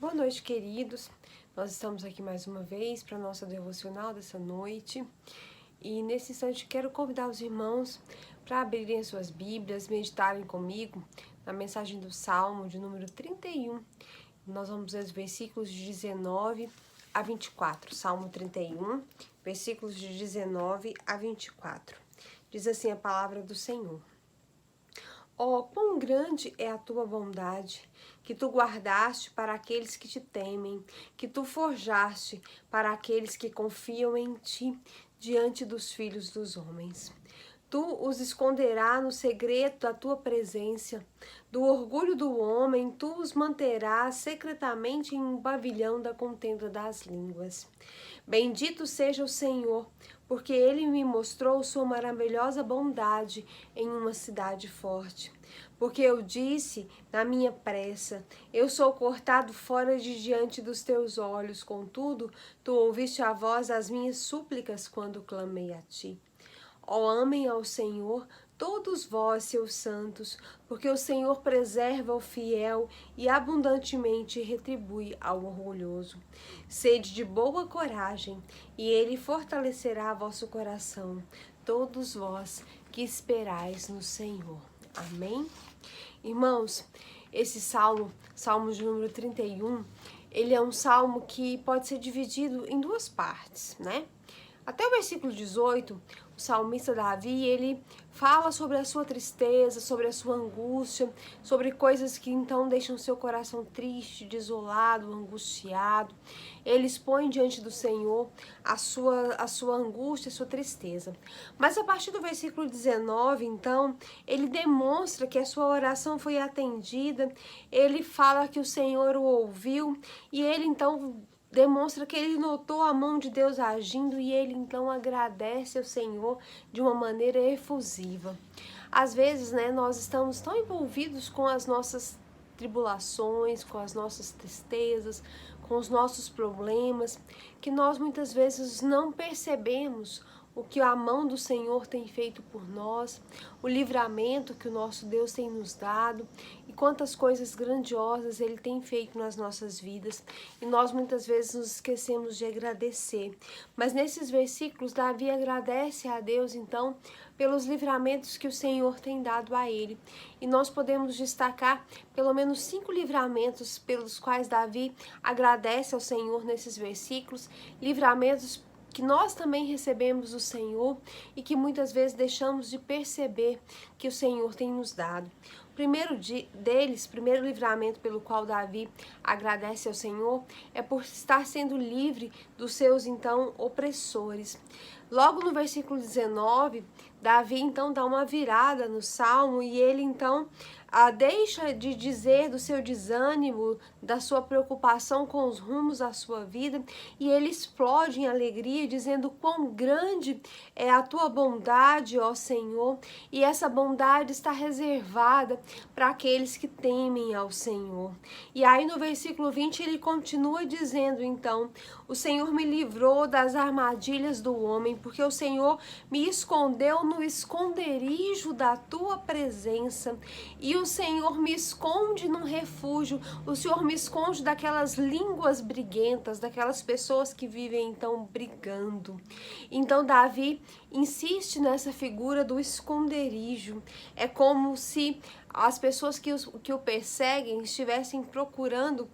Boa noite, queridos. Nós estamos aqui mais uma vez para a nossa devocional dessa noite. E nesse instante quero convidar os irmãos para abrirem as suas Bíblias, meditarem comigo na mensagem do Salmo de número 31. Nós vamos ler os versículos de 19 a 24. Salmo 31, versículos de 19 a 24. Diz assim a palavra do Senhor. Oh, quão grande é a tua bondade, que tu guardaste para aqueles que te temem, que tu forjaste para aqueles que confiam em ti, diante dos filhos dos homens. Tu os esconderás no segredo da tua presença, do orgulho do homem, tu os manterás secretamente em um pavilhão da contenda das línguas. Bendito seja o Senhor, porque ele me mostrou sua maravilhosa bondade em uma cidade forte. Porque eu disse na minha pressa, eu sou cortado fora de diante dos teus olhos, contudo, tu ouviste a voz das minhas súplicas quando clamei a ti. Ó, amem ao Senhor, todos vós, seus santos, porque o Senhor preserva o fiel e abundantemente retribui ao orgulhoso. Sede de boa coragem, e ele fortalecerá vosso coração, todos vós que esperais no Senhor. Amém? Irmãos, esse salmo de número 31, ele é um salmo que pode ser dividido em duas partes, né? Até o versículo 18, o salmista Davi, ele fala sobre a sua tristeza, sobre a sua angústia, sobre coisas que então deixam seu coração triste, desolado, angustiado. Ele expõe diante do Senhor a sua angústia, a sua tristeza. Mas a partir do versículo 19, então, ele demonstra que a sua oração foi atendida, ele fala que o Senhor o ouviu e ele então demonstra que ele notou a mão de Deus agindo e ele então agradece ao Senhor de uma maneira efusiva. Às vezes, né, nós estamos tão envolvidos com as nossas tribulações, com as nossas tristezas, com os nossos problemas, que nós muitas vezes não percebemos o que a mão do Senhor tem feito por nós, o livramento que o nosso Deus tem nos dado e quantas coisas grandiosas Ele tem feito nas nossas vidas. E nós muitas vezes nos esquecemos de agradecer. Mas nesses versículos, Davi agradece a Deus, então, pelos livramentos que o Senhor tem dado a ele. E nós podemos destacar pelo menos 5 livramentos pelos quais Davi agradece ao Senhor nesses versículos, livramentos que nós também recebemos do Senhor e que muitas vezes deixamos de perceber que o Senhor tem nos dado. O primeiro livramento pelo qual Davi agradece ao Senhor é por estar sendo livre dos seus, então, opressores. Logo no versículo 19, Davi, então, dá uma virada no Salmo e ele, então, deixa de dizer do seu desânimo, da sua preocupação com os rumos da sua vida e ele explode em alegria, dizendo quão grande é a tua bondade, ó Senhor, e essa bondade está reservada para aqueles que temem ao Senhor. E aí no versículo 20 ele continua dizendo, então, o Senhor me livrou das armadilhas do homem, porque o Senhor me escondeu no esconderijo da tua presença e o Senhor me esconde num refúgio, o Senhor me esconde daquelas línguas briguentas, daquelas pessoas que vivem então brigando. Então Davi insiste nessa figura do esconderijo. É como se as pessoas que o perseguem estivessem procurando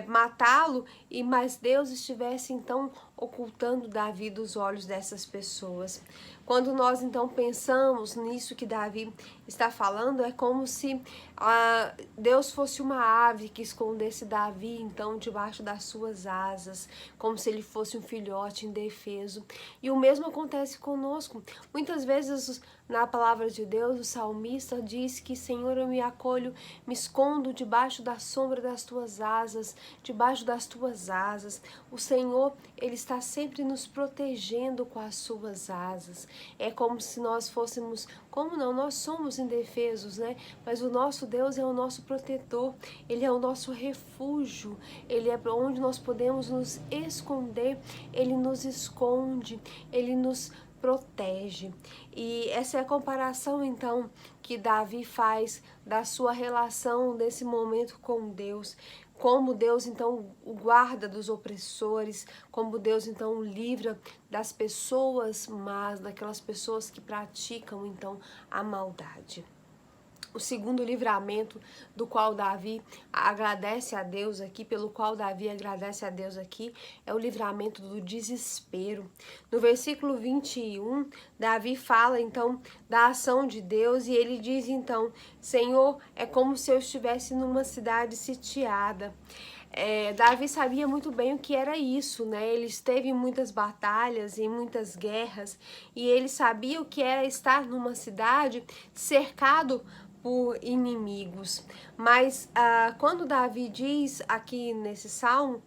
matá-lo, mas Deus estivesse então ocultando Davi dos olhos dessas pessoas. Quando nós então pensamos nisso que Davi está falando, é como se Deus fosse uma ave que escondesse Davi então debaixo das suas asas, como se ele fosse um filhote indefeso. E o mesmo acontece conosco. Muitas vezes na palavra de Deus, o salmista diz que, Senhor, eu me acolho, me escondo debaixo da sombra das tuas asas, debaixo das tuas asas. O Senhor, Ele está sempre nos protegendo com as suas asas. É como se nós fôssemos, como não, nós somos indefesos, né? Mas o nosso Deus é o nosso protetor, Ele é o nosso refúgio, Ele é onde nós podemos nos esconder, Ele nos esconde, Ele nos protege. E essa é a comparação então que Davi faz da sua relação desse momento com Deus, como Deus então o guarda dos opressores, como Deus então o livra das pessoas más, daquelas pessoas que praticam então a maldade. O segundo livramento do qual Davi agradece a Deus aqui, pelo qual Davi agradece a Deus aqui, é o livramento do desespero. No versículo 21, Davi fala então da ação de Deus e ele diz então: Senhor, é como se eu estivesse numa cidade sitiada. Davi sabia muito bem o que era isso, né? Ele esteve em muitas batalhas, em muitas guerras, e ele sabia o que era estar numa cidade cercado por inimigos. Mas quando Davi diz aqui nesse salmo,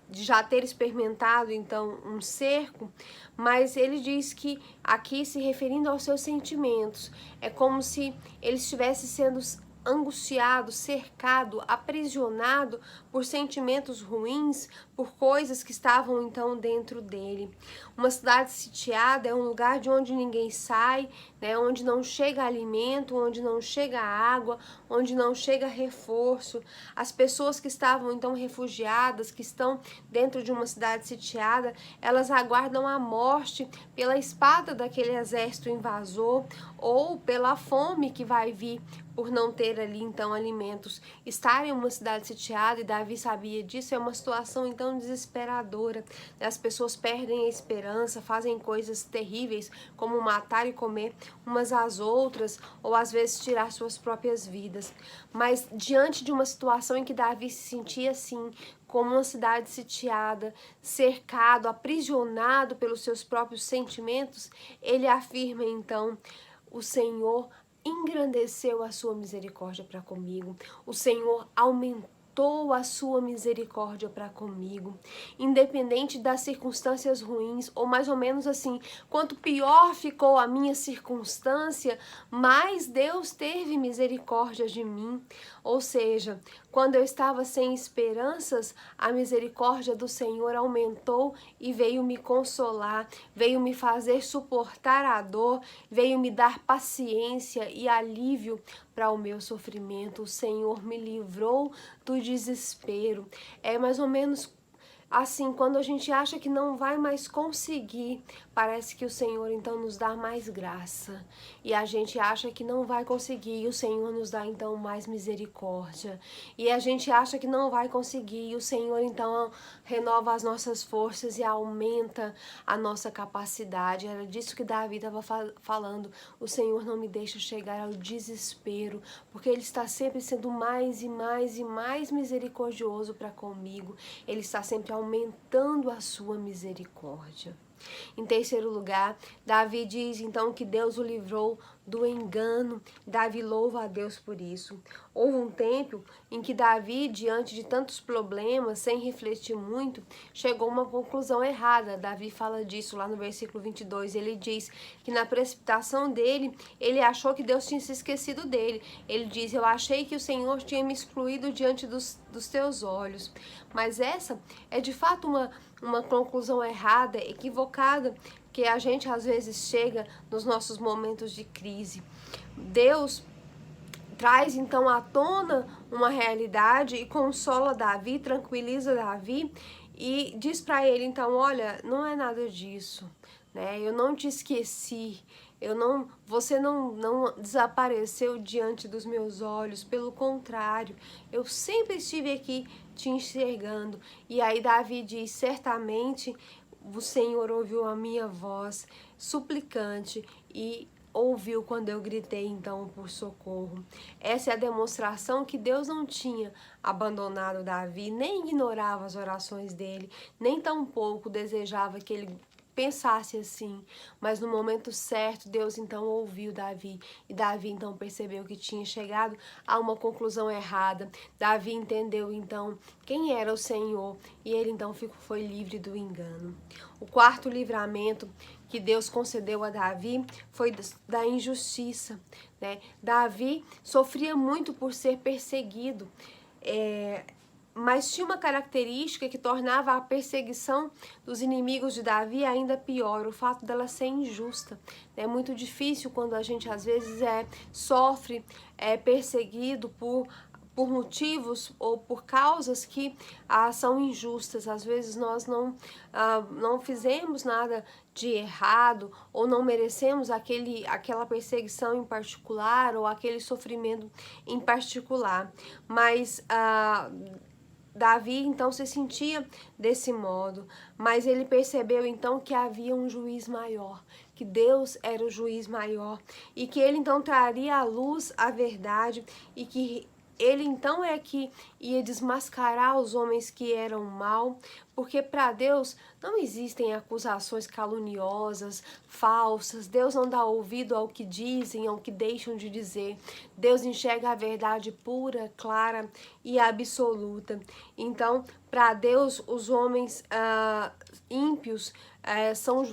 de já ter experimentado então um cerco, mas ele diz que aqui se referindo aos seus sentimentos, é como se ele estivesse sendo angustiado, cercado, aprisionado por sentimentos ruins, por coisas que estavam então dentro dele. Uma cidade sitiada é um lugar de onde ninguém sai, né, onde não chega alimento, onde não chega água, onde não chega reforço. As pessoas que estavam então refugiadas, que estão dentro de uma cidade sitiada, elas aguardam a morte pela espada daquele exército invasor ou pela fome que vai vir por não ter ali então alimentos. Estar em uma cidade sitiada, e Davi sabia disso, é uma situação então desesperadora. As pessoas perdem a esperança, fazem coisas terríveis, como matar e comer umas às outras, ou às vezes tirar suas próprias vidas. Mas diante de uma situação em que Davi se sentia assim, como uma cidade sitiada, cercado, aprisionado pelos seus próprios sentimentos, ele afirma então: o Senhor engrandeceu a sua misericórdia para comigo. O Senhor aumentou a sua misericórdia para comigo. Independente das circunstâncias ruins, ou mais ou menos assim, quanto pior ficou a minha circunstância, mais Deus teve misericórdia de mim. Ou seja, quando eu estava sem esperanças, a misericórdia do Senhor aumentou e veio me consolar, veio me fazer suportar a dor, veio me dar paciência e alívio para o meu sofrimento. O Senhor me livrou do desespero. É mais ou menos assim, quando a gente acha que não vai mais conseguir, parece que o Senhor então nos dá mais graça. E a gente acha que não vai conseguir, e o Senhor nos dá então mais misericórdia. E a gente acha que não vai conseguir, e o Senhor então renova as nossas forças e aumenta a nossa capacidade. Era disso que Davi estava falando. O Senhor não me deixa chegar ao desespero, porque Ele está sempre sendo mais e mais e mais misericordioso para comigo. Ele está sempre aumentando a sua misericórdia. Em terceiro lugar, Davi diz então que Deus o livrou do engano. Davi louva a Deus por isso. Houve um tempo em que Davi, diante de tantos problemas, sem refletir muito, chegou a uma conclusão errada. Davi fala disso lá no versículo 22. Ele diz que na precipitação dele, ele achou que Deus tinha se esquecido dele. Ele diz: eu achei que o Senhor tinha me excluído diante dos teus olhos. Mas essa é de fato uma conclusão errada, equivocada, que a gente às vezes chega nos nossos momentos de crise. Deus traz então à tona uma realidade e consola Davi, tranquiliza Davi e diz para ele então: olha, não é nada disso, né? Eu não te esqueci. Você não desapareceu diante dos meus olhos, pelo contrário, eu sempre estive aqui te enxergando. E aí Davi diz: certamente o Senhor ouviu a minha voz suplicante e ouviu quando eu gritei então por socorro. Essa é a demonstração que Deus não tinha abandonado Davi, nem ignorava as orações dele, nem tampouco desejava que ele pensasse assim, mas no momento certo Deus então ouviu Davi, e Davi então percebeu que tinha chegado a uma conclusão errada. Davi entendeu então quem era o Senhor, e ele então foi livre do engano. O quarto livramento que Deus concedeu a Davi foi da injustiça, né? Davi sofria muito por ser perseguido, mas tinha uma característica que tornava a perseguição dos inimigos de Davi ainda pior: o fato dela ser injusta. É muito difícil quando a gente às vezes sofre, é perseguido por por motivos ou por causas que são injustas. Às vezes nós não fizemos nada de errado ou não merecemos aquela perseguição em particular ou aquele sofrimento em particular. Mas Davi então se sentia desse modo, mas ele percebeu então que havia um juiz maior, que Deus era o juiz maior e que ele então traria à luz a verdade e que ele então é que ia desmascarar os homens que eram mal, porque para Deus não existem acusações caluniosas, falsas. Deus não dá ouvido ao que dizem, ao que deixam de dizer. Deus enxerga a verdade pura, clara e absoluta. Então, para Deus, os homens ímpios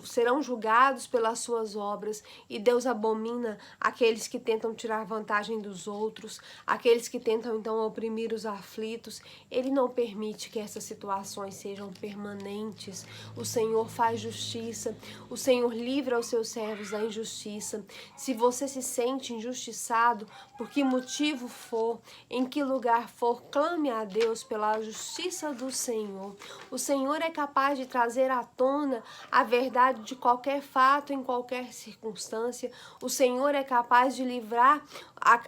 serão julgados pelas suas obras, e Deus abomina aqueles que tentam tirar vantagem dos outros, aqueles que tentam então oprimir os aflitos. Ele não permite que essas situações sejam permanentes. O Senhor faz justiça, o Senhor livra os seus servos da injustiça. Se você se sente injustiçado, por que motivo for, em que lugar for, clame a Deus pela justiça do Senhor. O Senhor é capaz de trazer à tona a verdade de qualquer fato, em qualquer circunstância. O Senhor é capaz de livrar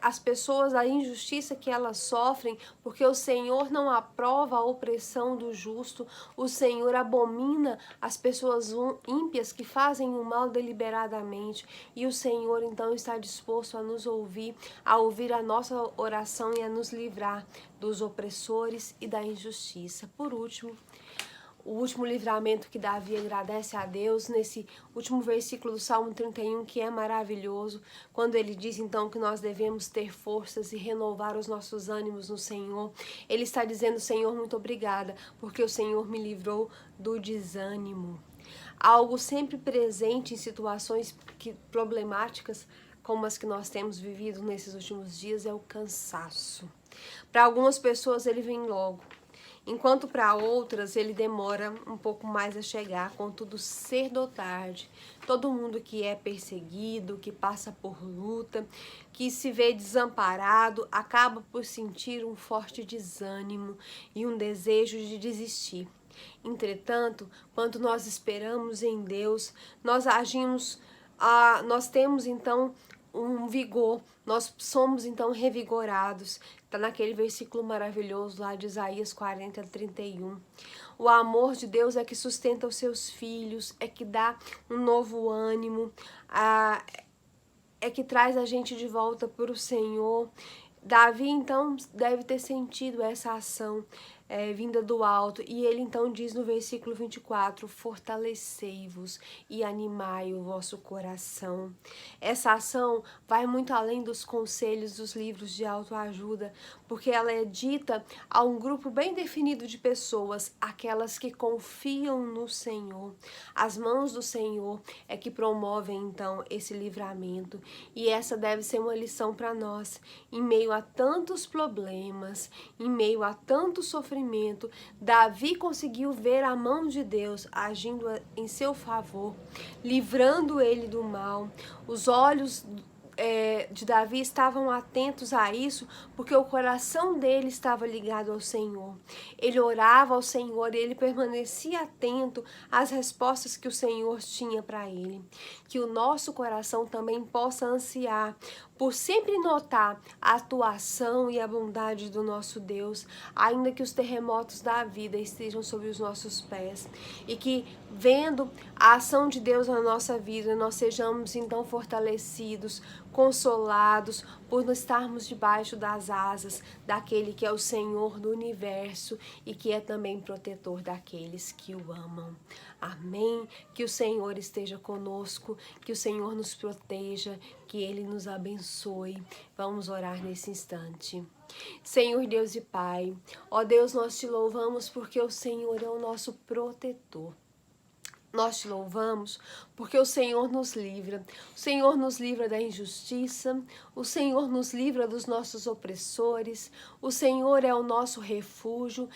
as pessoas da injustiça que elas sofrem, porque o Senhor não aprova a opressão do justo. O Senhor abomina as pessoas ímpias que fazem o mal deliberadamente, e o Senhor então está disposto a nos ouvir, a ouvir a nossa oração e a nos livrar dos opressores e da injustiça. Por último, o último livramento que Davi agradece a Deus, nesse último versículo do Salmo 31, que é maravilhoso, quando ele diz então que nós devemos ter forças e renovar os nossos ânimos no Senhor. Ele está dizendo: Senhor, muito obrigada, porque o Senhor me livrou do desânimo. Algo sempre presente em situações problemáticas como as que nós temos vivido nesses últimos dias é o cansaço. Para algumas pessoas ele vem logo, enquanto para outras ele demora um pouco mais a chegar. Contudo, cedo ou tarde, todo mundo que é perseguido, que passa por luta, que se vê desamparado, acaba por sentir um forte desânimo e um desejo de desistir. Entretanto, quando nós esperamos em Deus, nós temos então um vigor, nós somos então revigorados. Está naquele versículo maravilhoso lá de Isaías 40:31. O amor de Deus é que sustenta os seus filhos, é que dá um novo ânimo, é que traz a gente de volta para o Senhor. Davi então deve ter sentido essa ação vinda do alto, e ele então diz no versículo 24: fortalecei-vos e animai o vosso coração. Essa ação vai muito além dos conselhos dos livros de autoajuda, porque ela é dita a um grupo bem definido de pessoas, aquelas que confiam no Senhor. As mãos do Senhor é que promovem então esse livramento, e essa deve ser uma lição para nós. Em meio a tantos problemas, em meio a tanto sofrimento, Davi conseguiu ver a mão de Deus agindo em seu favor, livrando ele do mal. Os olhos de Davi estavam atentos a isso, porque o coração dele estava ligado ao Senhor. Ele orava ao Senhor e ele permanecia atento às respostas que o Senhor tinha para ele. Que o nosso coração também possa ansiar por sempre notar a atuação e a bondade do nosso Deus, ainda que os terremotos da vida estejam sobre os nossos pés, e que, vendo a ação de Deus na nossa vida, nós sejamos então fortalecidos, consolados por não estarmos debaixo das asas daquele que é o Senhor do universo e que é também protetor daqueles que o amam. Amém? Que o Senhor esteja conosco, que o Senhor nos proteja, que Ele nos abençoe. Vamos orar nesse instante. Senhor Deus e Pai, ó Deus, nós te louvamos porque o Senhor é o nosso protetor. Nós te louvamos porque o Senhor nos livra. O Senhor nos livra da injustiça, o Senhor nos livra dos nossos opressores, o Senhor é o nosso refúgio.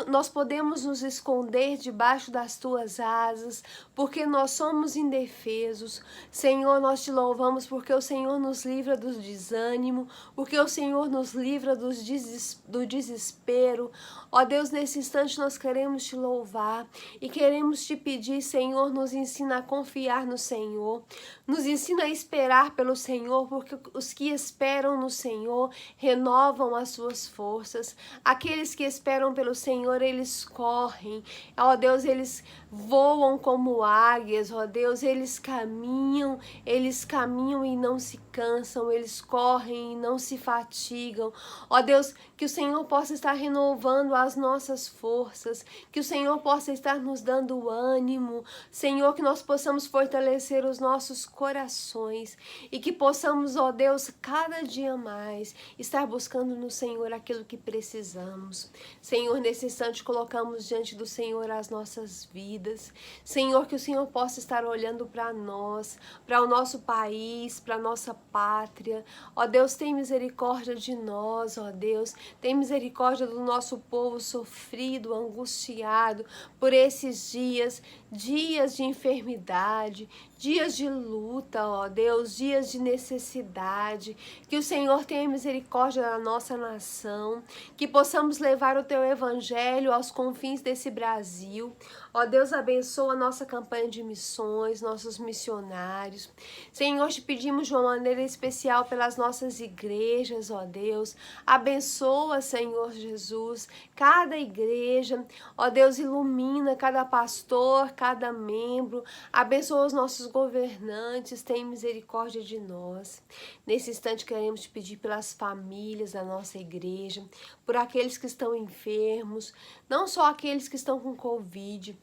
nós podemos nos esconder debaixo das tuas asas, porque nós somos indefesos. Senhor, nós te louvamos porque o Senhor nos livra do desânimo, porque o Senhor nos livra do desespero. Ó Deus, nesse instante nós queremos te louvar e queremos te pedir, Senhor, nos ensina a confiar no Senhor, nos ensina a esperar pelo Senhor, porque os que esperam no Senhor renovam as suas forças. Aqueles que esperam pelo Senhor, eles correm. Ó Deus, eles voam como águias. Ó Deus, eles caminham e não se cansam, eles correm e não se fatigam. Ó Deus, que o Senhor possa estar renovando as nossas forças, que o Senhor possa estar nos dando ânimo, Senhor, que nós possamos fortalecer os nossos corações e que possamos, ó Deus, cada dia mais estar buscando no Senhor aquilo que precisamos. Senhor, nesse instante colocamos diante do Senhor as nossas vidas. Senhor, que o Senhor possa estar olhando para nós, para o nosso país, para a nossa pátria. Ó Deus, tem misericórdia de nós, ó Deus. Tem misericórdia do nosso povo sofrido, angustiado por esses dias de enfermidade, dias de luta, ó Deus, dias de necessidade. Que o Senhor tenha misericórdia da nossa nação, que possamos levar o teu evangelho aos confins desse Brasil. Ó Deus, abençoa a nossa campanha de missões, nossos missionários. Senhor, te pedimos de uma maneira especial pelas nossas igrejas, ó Deus. Abençoa, Senhor Jesus, cada igreja. Ó Deus, ilumina cada pastor, cada membro. Abençoa os nossos governantes, tem misericórdia de nós. Nesse instante queremos te pedir pelas famílias da nossa igreja, por aqueles que estão enfermos, não só aqueles que estão com Covid,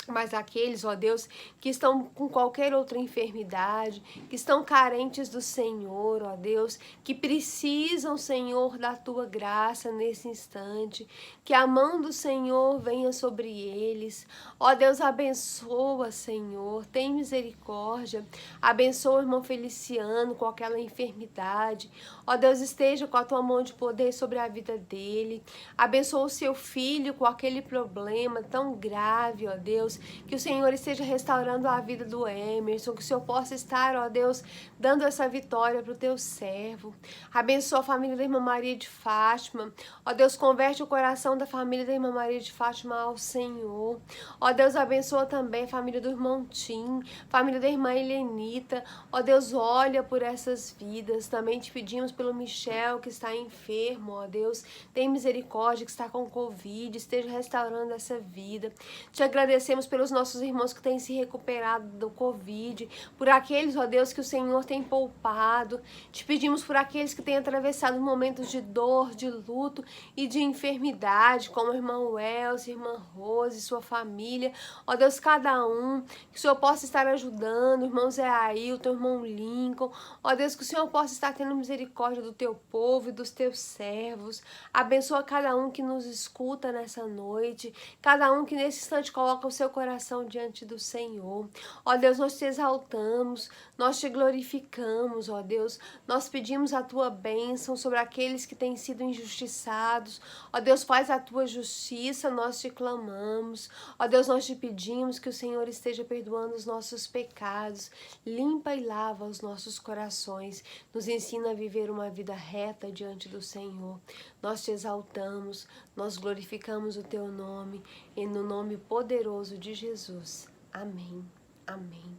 mas aqueles, ó Deus, que estão com qualquer outra enfermidade, que estão carentes do Senhor, ó Deus, que precisam, Senhor, da tua graça nesse instante, que a mão do Senhor venha sobre eles. Ó Deus, abençoa, Senhor, tem misericórdia, abençoa o irmão Feliciano com aquela enfermidade. Ó Deus, esteja com a tua mão de poder sobre a vida dele, abençoa o seu filho com aquele problema tão grave, ó Deus, que o Senhor esteja restaurando a vida do Emerson, que o Senhor possa estar, ó Deus, dando essa vitória para o teu servo. Abençoa a família da irmã Maria de Fátima. Ó Deus, converte o coração da família da irmã Maria de Fátima ao Senhor. Ó Deus, abençoa também a família do irmão Tim, família da irmã Helenita. Ó Deus, olha por essas vidas. Também te pedimos pelo Michel, que está enfermo, ó Deus, tem misericórdia, que está com Covid, esteja restaurando essa vida. Te agradecemos pelos nossos irmãos que têm se recuperado do Covid, por aqueles, ó Deus, que o Senhor tem poupado. Te pedimos por aqueles que têm atravessado momentos de dor, de luto e de enfermidade, como o irmão Elcio, irmã Rose e sua família. Ó Deus, cada um, que o Senhor possa estar ajudando, o irmão Zé Ailton, o irmão Lincoln. Ó Deus, que o Senhor possa estar tendo misericórdia do teu povo e dos teus servos. Abençoa cada um que nos escuta nessa noite, cada um que nesse instante coloca o seu coração diante do Senhor. Ó Deus, nós te exaltamos, nós te glorificamos, ó Deus, nós pedimos a tua bênção sobre aqueles que têm sido injustiçados. Ó Deus, faz a tua justiça, nós te clamamos. Ó Deus, nós te pedimos que o Senhor esteja perdoando os nossos pecados, limpa e lava os nossos corações, nos ensina a viver uma vida reta diante do Senhor. Nós te exaltamos, nós glorificamos o teu nome, e no nome poderoso de Jesus. Amém. Amém.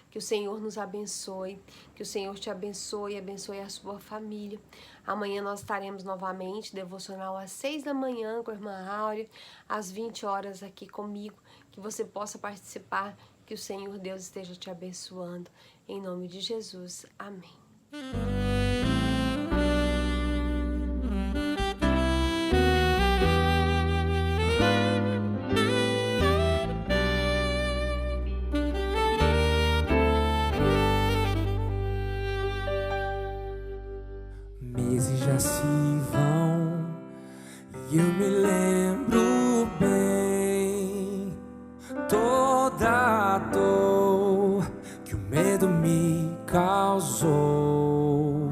Que o Senhor nos abençoe, que o Senhor te abençoe e abençoe a sua família. Amanhã nós estaremos novamente, devocional às 6 da manhã com a irmã Áurea, às 20 horas aqui comigo, que você possa participar, que o Senhor Deus esteja te abençoando. Em nome de Jesus. Amém. Meses já se vão e eu me lembro bem toda a dor que o medo me causou,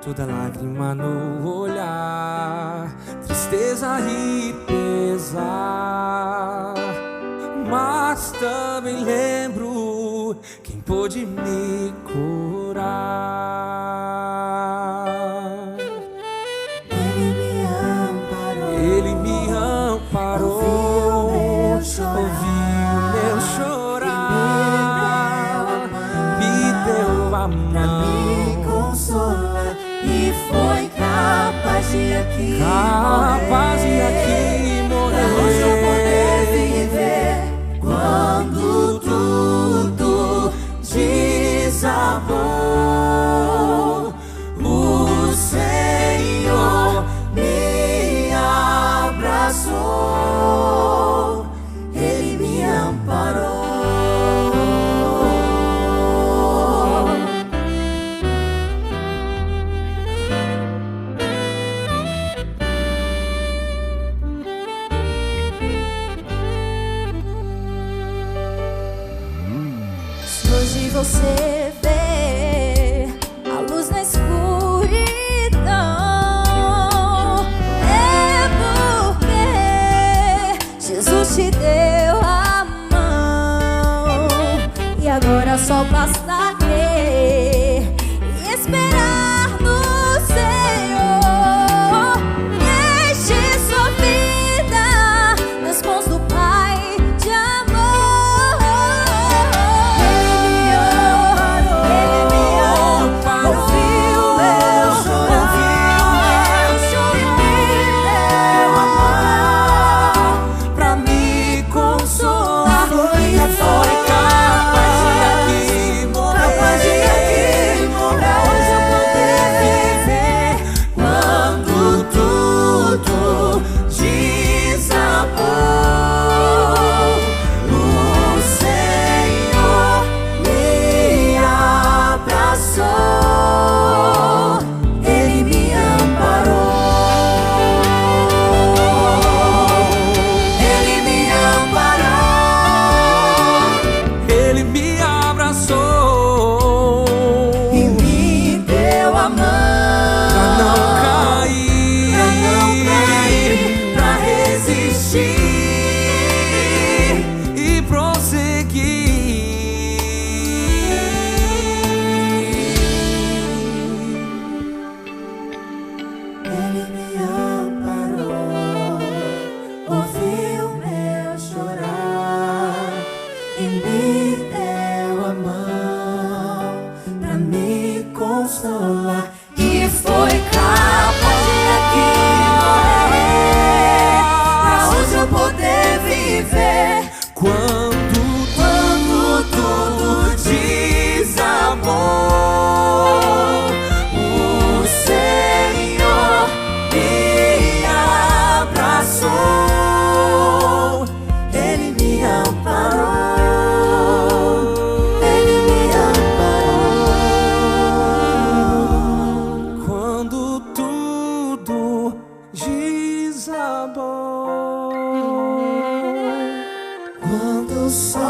toda lágrima no olhar, tristeza e pesar. tristeza, mas também lembro quem pôde me curar. Ele me amparou, ouviu meu chorar, me deu a mão, me consola e foi capaz de aqui morrer, pra hoje eu poder viver quando tudo desabou. O Senhor me abraçou, Ele me amparou. Se hoje você vê a luz na escuridão, é porque Jesus te deu a mão. E agora só basta crer e esperar no Senhor. Deixe sua vida nas mãos do Pai de amor. Ele me amparou, ouviu meu chorar, e me deu a mão pra me consolar. Foi capaz de aqui morrer, pra hoje eu poder viver quando tudo desabou. O Senhor me abraçou, Ele me amparou, Ele me amparou, Ele me abraçou e me deu a mão pra não cair, pra resistir e prosseguir. Ele me amparou, ouviu meu chorar e me deu a mão pra me consolar. E foi capaz de aqui morrer, pra hoje eu poder viver Quando tudo desabou. O Senhor me abraçou, Ele me amparou, Ele me amparou. quando tudo desabou, Quando o sol